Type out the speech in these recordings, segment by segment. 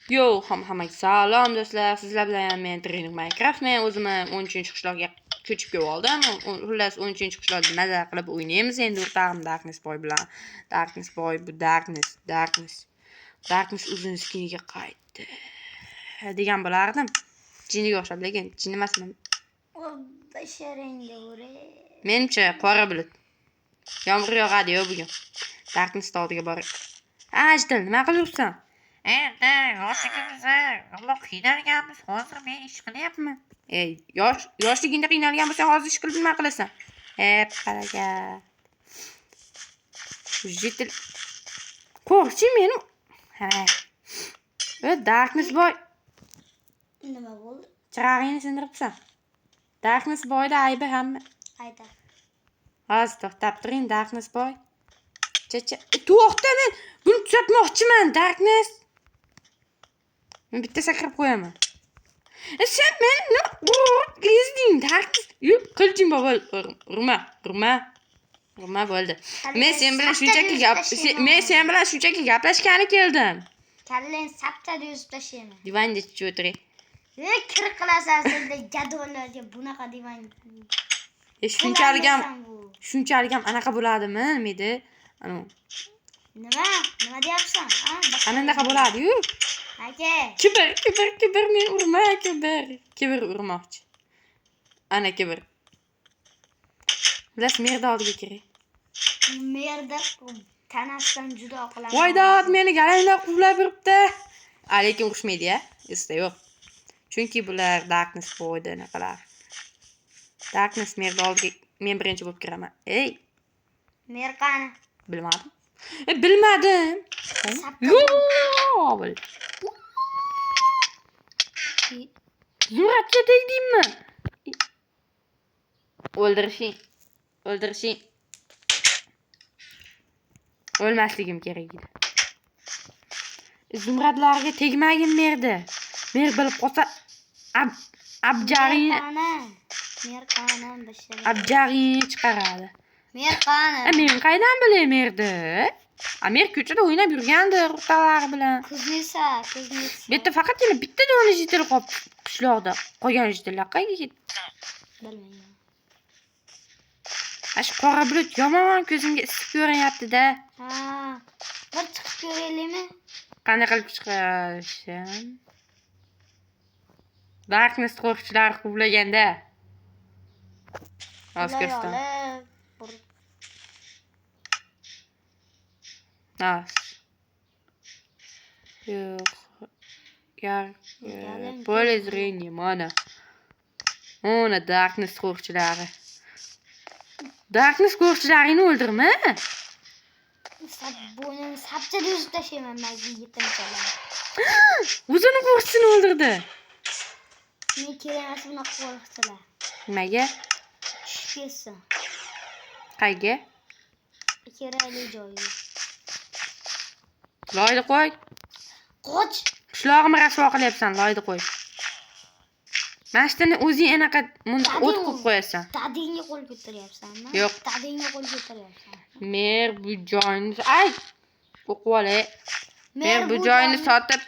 Yo, hammaga salom do'stlar. Sizlar bilan men Trening Minecraft. Men o'zim 13-qishloqqa ko'chib kelib oldim. Xullas 13-qishloqda maza qilib o'ynaymiz endi o'rtog'im Darkness Boy bilan. Darkness Boy bu Darkness uzun skiniga qaytdi degan bo'lardim. Jinniga o'xshab, lekin jin emasman. Basharangga o'ra. Menimcha qora bulut. Yomg'ir yog'adi-yo bugun. Darkness oldiga borib. Ajdil, nima qilyapsan? Yoshligimizda Alloh qiynalganmiz, hozir men ish qilyapman. Yoshligingda qiynalgan bo'lsang, hozir ish qilib nima qilasan? Qaraga. Jitil. Qo'rqchi meni. Ha. Darkness Boy. Nima bo'ldi? Chirog'ingni sindiribsan. Darkness Boyda aybi hamma. Ayda. Hozir to'xtab turing, Darkness Boy. To'xta, men buni tuzatmoqchiman, Darkness. Men bitta sakrab qo'yaman. Sen meni ezding, Darkness. Qiljing bobo, urma bo'ldi. Men sen bilan shunchaki gaplashgani keldim. Kallang sapchada yuzib tashlayman. Divanda o'tiring. Kir qilasan senda jadvallarga bunaqa divan. Shunchalik ham anaqa bo'ladimi, medi? Nima deyapsan? Anaqa bo'ladi-yu. Aka. Kibr, men urma, kibr urmoqchi. Ana kibr. Bilas merda oldiga kiring. Merda tanasidan judo qilaman. Voydod, meni galanglar quvlab yuribdi. Lekin urushmaydi-ya. Esda yo'q. Chunki bular Darkness Boyda anaqalar. Darkness merda oldiga men birinchi bo'lib kiraman. Mer qani? Bilmadim. Bilmadim. Yo'q. Zuratga tegdingmi? O'ldirishing. O'lmasligim kerak edi. Zumradlarga tegmagin merda. Mer bilib qolsa abjag'ingni chiqaradi. Mer qani? Men qaydan bilay merda? Mer ko'chada o'ynab yurgandi o'rtoqlari bilan. Kuznisa. Bitta faqatgina bitta dona jitil qolib qishloqda. Qolgan jitillar qayerga ketdi? Bilmayman. Shu qora bulut yomon ko'zimga isib ko'rinyapti-da. Bir chiqib ko'raylikmi? Qanday qilib chiqishim? Darkness qo'rqchilar quvlaganda. Oskarsan. Yo'q. Поле зрения, mana. Ona Darkness qo'rqchilari. Darkness qo'rqchilarini o'ldirma. Bo'ynini sapchada yuzib tashlayman yetimchalar. O'zini qo'rqchini o'ldirdi. Men kerak bunaqa qo'rqchilar. Nimaga? Tushib ketsin. Qayga? Kerakli joyiga. Loyni qo'y. Qoch. Qishlog'imni rasvo qilyapsan, loyni qo'y. Mashtani o'zing anaqa o't qo'yib qo'yasan. Dadingga qo'l ko'taryapsanmi? Yo'q. Dadingga qo'l ko'taryapsan. Mer bu joyni o'qib olay. Mer bu joyni sotib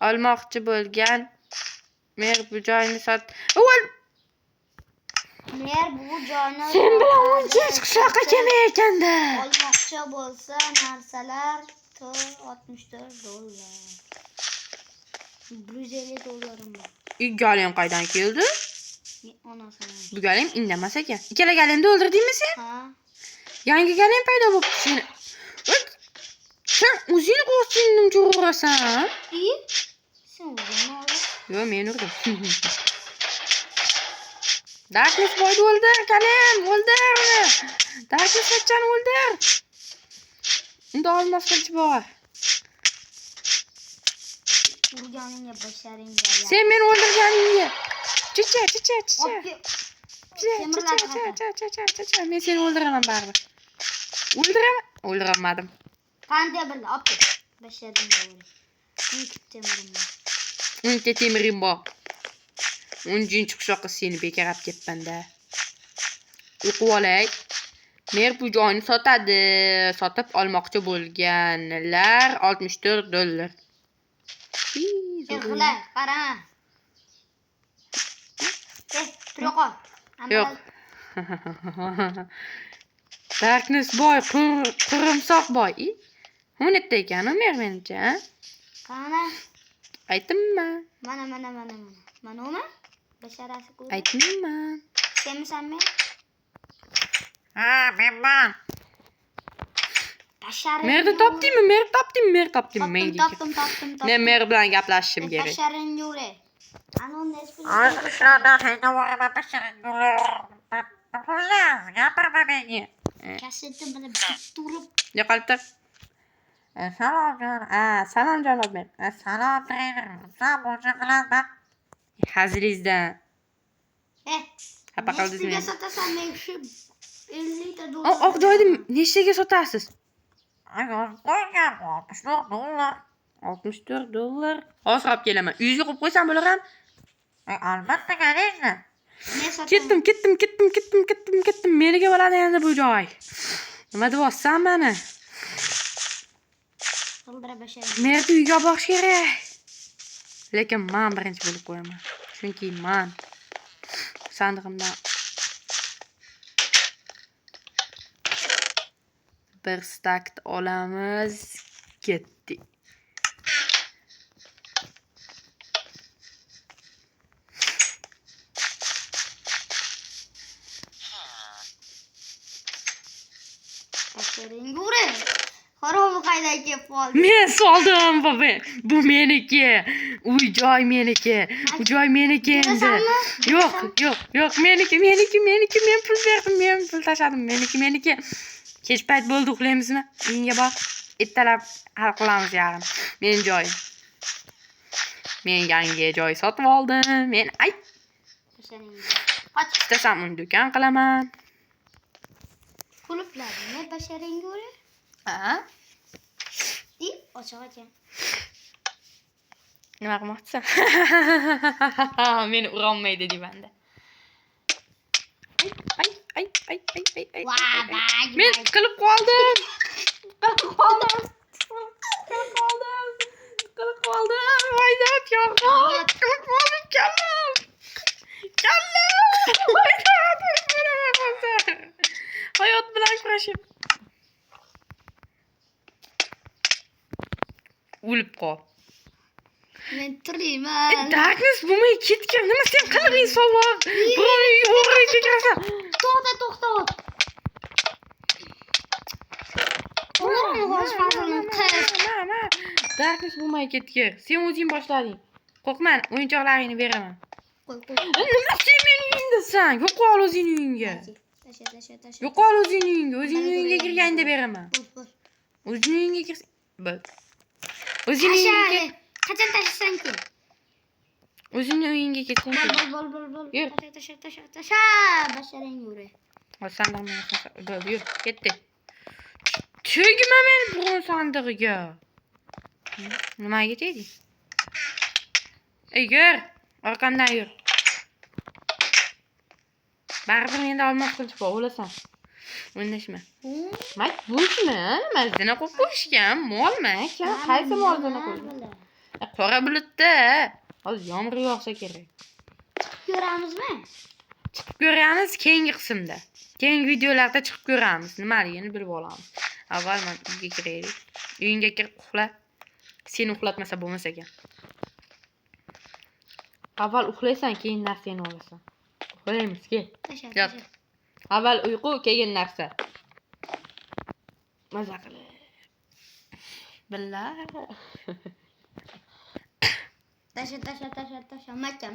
olmoqchi bo'lgan. Mer bu joyni Sen bilan 13-qishloqqa kelmayotganda. Olmoqchi bo'lsa narsalar $64. $150 bor. Galim qaydan keldi? Onasidan. Bu galim indamas ekan. Ikkala galimni o'ldirdingmi sen? Ha. Yangi galim paydo bo'libdi seni. Sen o'zing qo'rqchingni urasan. Sen o'zingni ol. Yo'q, men urdim. Darkness Boyni o'ldir, galim, o'ldir uni. Darkness Boyni o'ldir. Unda olmos qilchi bor. Urganingga basharingga. Sen meni o'ldirganingga. Chicha. Men seni o'ldiraman baribir. O'ldiramadim. Qanday bildi? Opke. Basharingga o'l. Uncha temirim bor. 13-qishloqqa seni bekor olib ketmanda. O'qib olay. Mer bu joyni sotib olmoqchi bo'lganlar $64. Yıkıla, karama. Tura qol. Yo'q. Darkness boy, qurimsoq boy. U netda ekan u menimcha. Qana. Aytdimmi? Mana. Mana umi? Basharasi ko'rdi. Aytdimmi? Senmisanmi? Ha, menman. Basharang. Merni topdingmi? Menga. Topdim. Men mer bilan gaplashishim kerak. Basharang yuri. Ana unda Ay, qishloqda haydavoraman basharang. Xullas, gapirma menga. kasseti bilan biturib. Yo'qolib tur. Salomjon. Salom janob mer. Salom trener. Sen buncha qilaman. Hazilingizdan. Xafa Nechtaga qildingizmi? sotasan men shu 50 ta dollar. Oq joyni nechtaga sotasiz? Ay, qo'ygan $64. $64. Hozir olib kelaman. Uyingizga qo'yib qo'ysam bo'laram? Albatta, конечно. Men sotaman. Ketdim. Meniga bo'ladi endi bu joy. Nima deyapsan meni? Qildira basharang. Merni uyga borish kerak. Lekin men birinchi bo'lib qo'yaman. Chunki men sandig'imdan bir stakt olamiz. Ketdik. Basharang yuri. Xarobi qayda kelib qoldi. Men soldim baba. Bu meniki. Uy joy meniki. Bu joy meniki endi. Yo'q. Meniki. Men pul berdim. Men pul tashladim. Meniki. Kech payt bo'ldi, uxlaymizmi? Uyingga bor. Ertalab hal qilamiz yarim. Men joyim. Men yangi joy sotib oldim. Basharang yuri. Qoch. Istasam uni do'kon qilaman. Qulfladingmi basharang yuri? Ha? Ochiq. Nima qilmoqchisan? Meni urolmaydi deyman-da. Ay. Men qilib qoldim. Voydod yo'q. Qilib qoldim kallam. Hayot bilan kurashib. O'lib qol. Men tiriyman. Darkness bo'lmay ketgan. Nima sen qilib insovoq? Birovning o'g'riga kirasan. To'xta. Darkness bo'lmay ketgan. Sen o'zing boshlading. Qo'rqma, o'yinchoqlaringni beraman. Qo'y. Nima sen mening uyimdasan? Yo'qol o'zingning uyingga. Tasha. Yo'qol o'zingning uyingga. O'zingning uyingga kirganda beraman. Bo'l. O'zingning uyingga kirsa. Bo'l. O'zingning uyingga. Qachon tashlasanki? O'zingning uyingga ketsang. Bo'l. Yur. Tasha. Basharang yuri. Sandiqni yur, ketdi. Tugma men bu sandig'iga. Nimaga tegding? Yur, orqamdan yur. Baribir menda olmos qilib bor, o'lasan. O'ynashma. Mak, bo'shmi? Nima zina qo'yib qo'yishgan? Molmi? Qaysi mol zina qo'ygan? Qora bulutda. Hozir yomg'ir yog'sa kerak. Ko'ramizmi? Chiqib ko'ramiz keyingi qismda. Keyingi videolarda chiqib ko'ramiz. Nimaligini bilib olamiz. Avval men uyga kiraylik. Uyingga kirib uxla. Seni uxlatmasa bo'lmas ekan. Avval uxlaysan, keyin narsani olasan. Uxlaymiz, kel. Yot. Avval uyqu, keyin narsa. Maza qilib. Billah. Tasha. Makka.